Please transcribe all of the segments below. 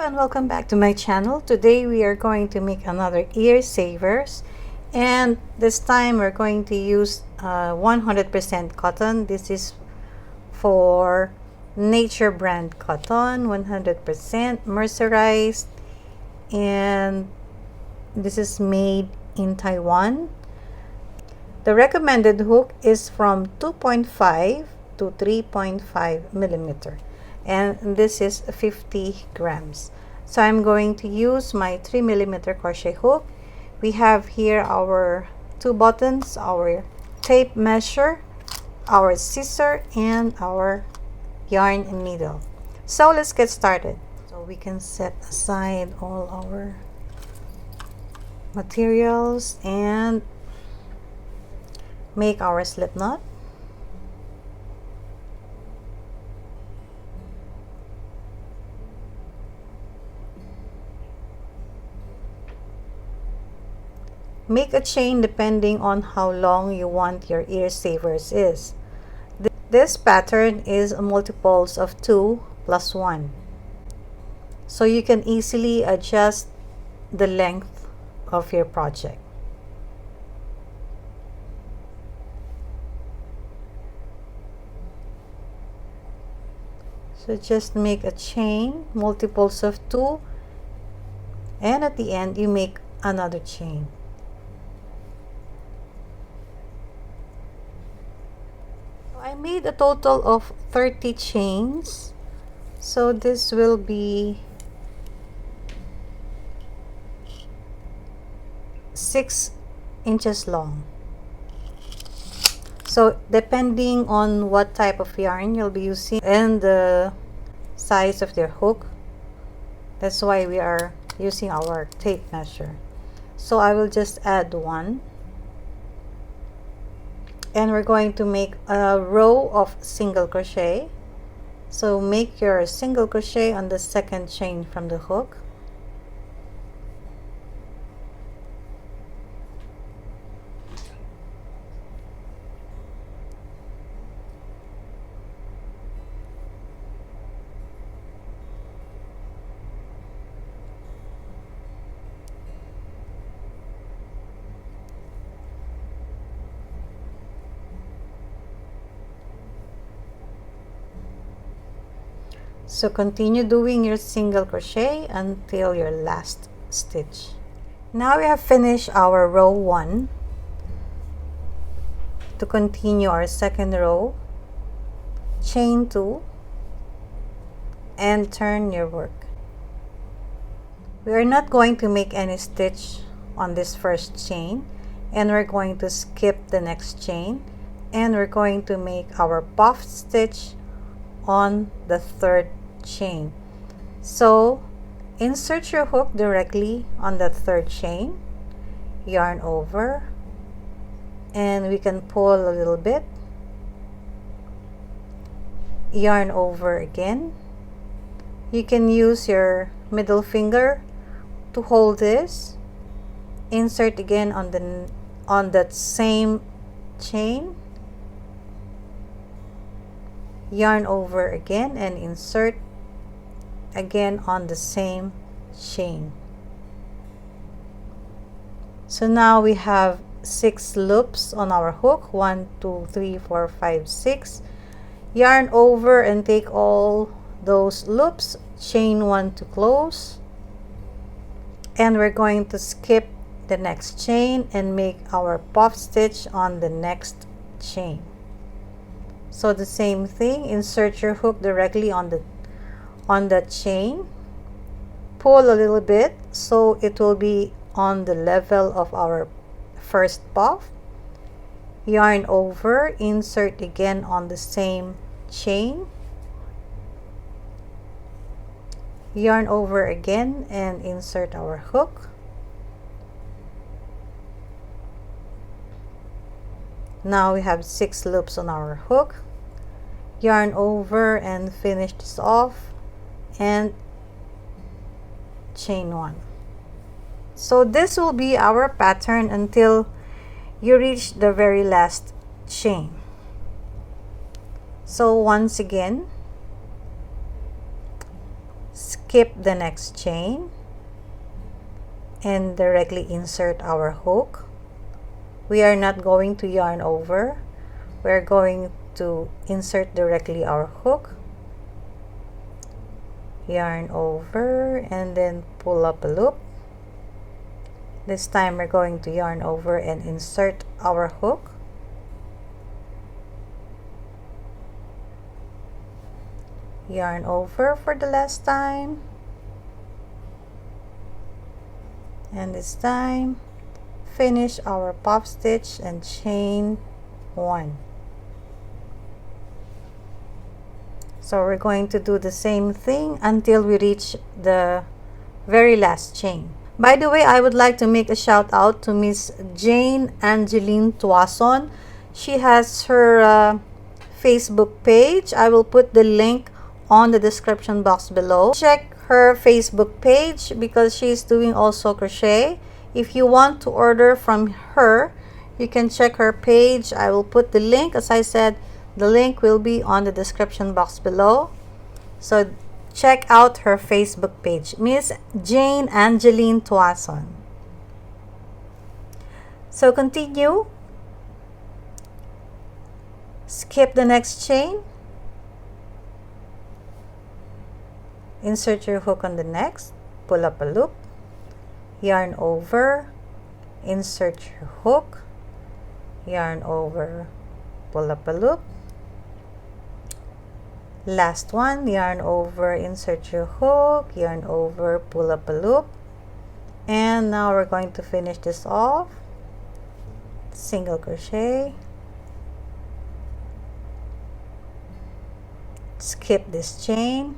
and welcome back to my channel. Today we are going to make another Earsavers, and this time we're going to use 100% cotton. This is for Nature brand cotton, 100% mercerized, and this is made in Taiwan. The recommended hook is from 2.5 to 3.5 millimeter, and this is 50 grams. So I'm going to use my 3 millimeter crochet hook. We have here our two buttons, our tape measure, our scissor, and our yarn and needle. So let's get started. So we can set aside all our materials and make our slip knot. Make a chain depending on how long you want your Earsavers is. This pattern is multiples of 2 plus 1. So you can easily adjust the length of your project. So just make a chain, multiples of 2, and at the end you make another chain. I made a total of 30 chains, so this will be 6 inches long. So depending on what type of yarn you'll be using and the size of your hook, that's why we are using our tape measure. So I will just add 1, and we're going to make a row of single crochet. So make your single crochet on the second chain from the hook. So continue doing your single crochet until your last stitch. Now we have finished our row 1. To continue our second row, chain 2 and turn your work. We are not going to make any stitch on this first chain, and we're going to skip the next chain, and we're going to make our puff stitch on the third chain. So insert your hook directly on that third chain, yarn over, and we can pull a little bit, yarn over again. You can use your middle finger to hold this, insert again on that same chain, yarn over again, and insert again on the same chain. So now we have 6 loops on our hook, 1 2 3 4 5 6. Yarn over and take all those loops, chain 1 to close, and we're going to skip the next chain and make our puff stitch on the next chain. So the same thing, insert your hook directly on that chain, pull a little bit so it will be on the level of our first puff, yarn over, insert again on the same chain, yarn over again, and insert our hook. Now we have 6 loops on our hook, yarn over and finish this off, and chain 1. So this will be our pattern until you reach the very last chain. So once again, skip the next chain and directly insert our hook. We are not going to yarn over. We're going to insert directly our hook, yarn over, and then pull up a loop. This time we're going to yarn over and insert our hook, yarn over for the last time, and this time finish our puff stitch and chain 1. So we're going to do the same thing until we reach the very last chain. By the way, I would like to make a shout out to Miss Jane Angeline Tuason. She has her Facebook page. I will put the link on the description box below. Check her Facebook page because she's doing also crochet. If you want to order from her, you can check her page. I will put the link. As I said, the link will be on the description box below. So check out her Facebook page, Miss Jane Angeline Tuason. So continue. Skip the next chain. Insert your hook on the next. Pull up a loop. Yarn over. Insert your hook. Yarn over. Pull up a loop. Last one, yarn over, insert your hook, yarn over, pull up a loop. And now we're going to finish this off. Single crochet. Skip this chain.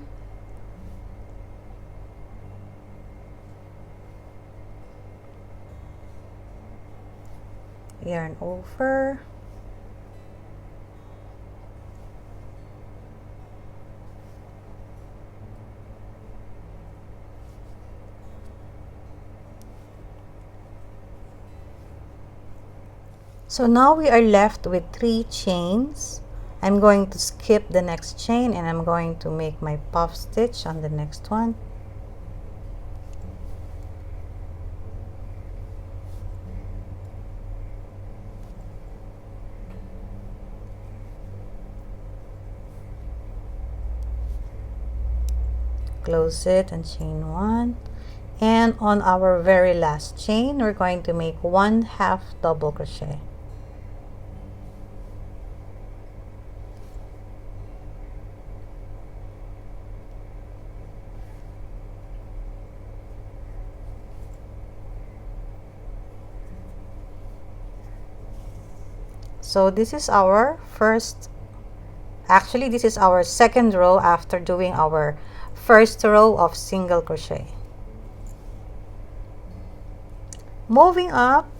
Yarn over. So now we are left with 3 chains. I'm going to skip the next chain and I'm going to make my puff stitch on the next one. Close it and chain 1. And on our very last chain, we're going to make 1/2 double crochet. So this is our first, actually this is our second row after doing our first row of single crochet. Moving up,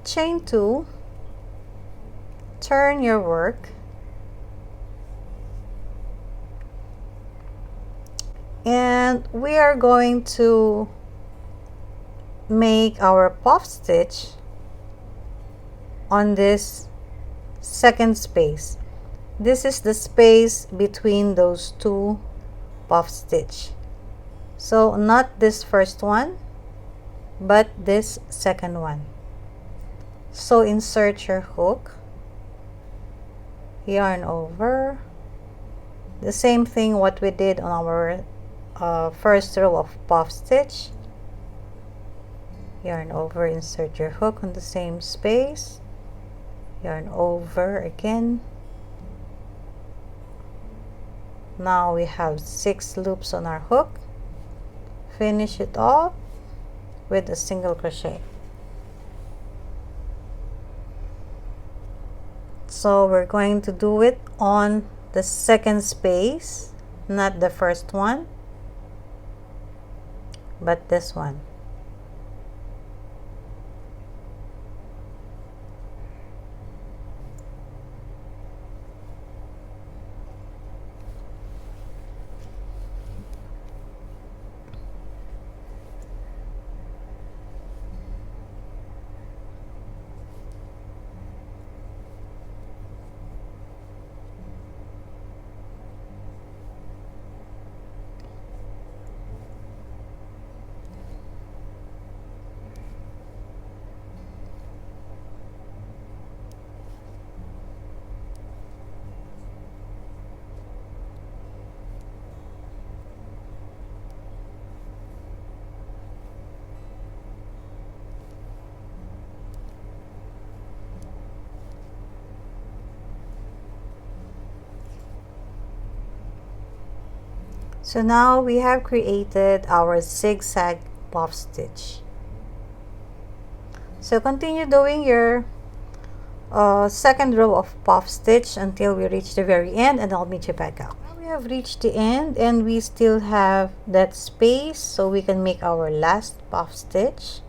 chain 2, turn your work, and we are going to make our puff stitch on this second space. This is the space between those 2 puff stitch. So not this first one, but this second one. So insert your hook, yarn over, the same thing what we did on our first row of puff stitch. Yarn over, insert your hook on the same space, yarn over again. Now we have 6 loops on our hook. Finish it off with a single crochet. So we're going to do it on the second space, not the first one, but this one. So now we have created our zigzag puff stitch. So continue doing your second row of puff stitch until we reach the very end, and I'll meet you back out. Now we have reached the end and we still have that space, so we can make our last puff stitch.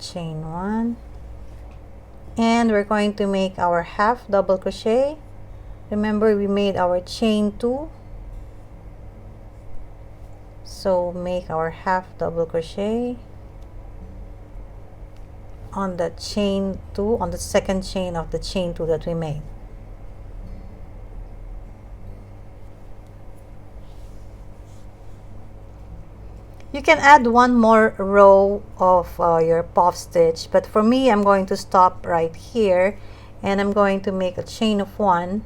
Chain 1, and we're going to make our half double crochet. Remember, we made our chain 2, so make our half double crochet on the chain 2, on the second chain of the chain 2 that we made. You can add one more row of your puff stitch, but for me, I'm going to stop right here and I'm going to make a chain of 1,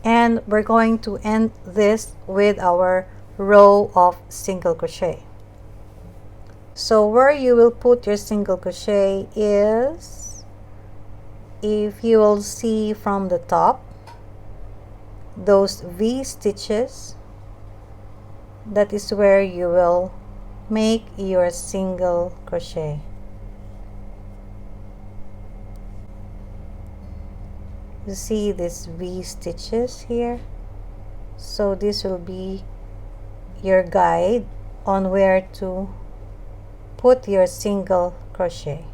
and we're going to end this with our row of single crochet. So where you will put your single crochet is, if you will see from the top, those V stitches, that is where you will make your single crochet. You see these V stitches here? So this will be your guide on where to put your single crochet.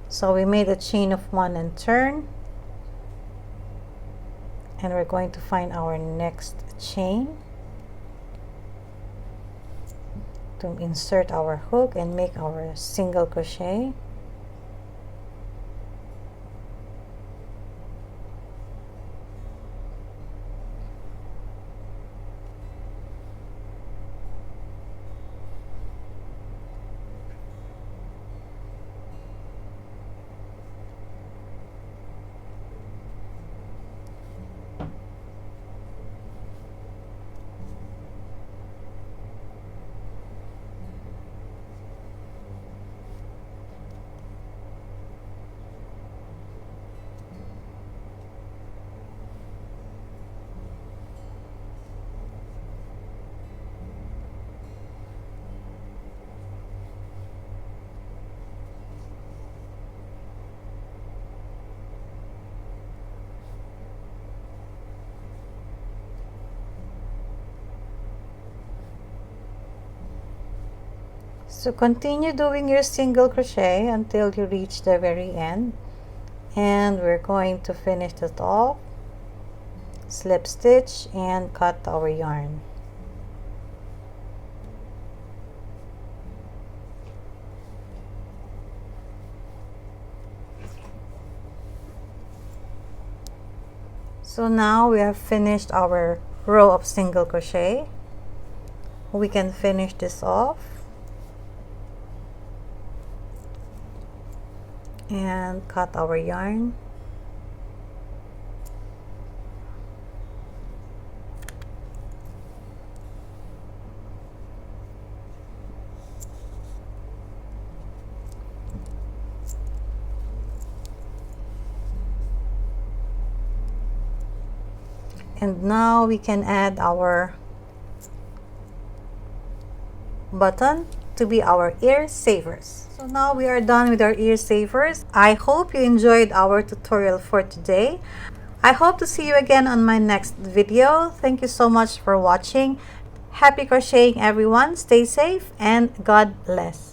So we made a chain of 1 and turn, and we're going to find our next chain to insert our hook and make our single crochet. So continue doing your single crochet until you reach the very end, and we're going to finish it off, slip stitch and cut our yarn. So now we have finished our row of single crochet. We can finish this off and cut our yarn. And now we can add our button to be our ear savers. So now we are done with our ear savers. I hope you enjoyed our tutorial for today. I hope to see you again on my next video. Thank you so much for watching. Happy crocheting, everyone. Stay safe and God bless.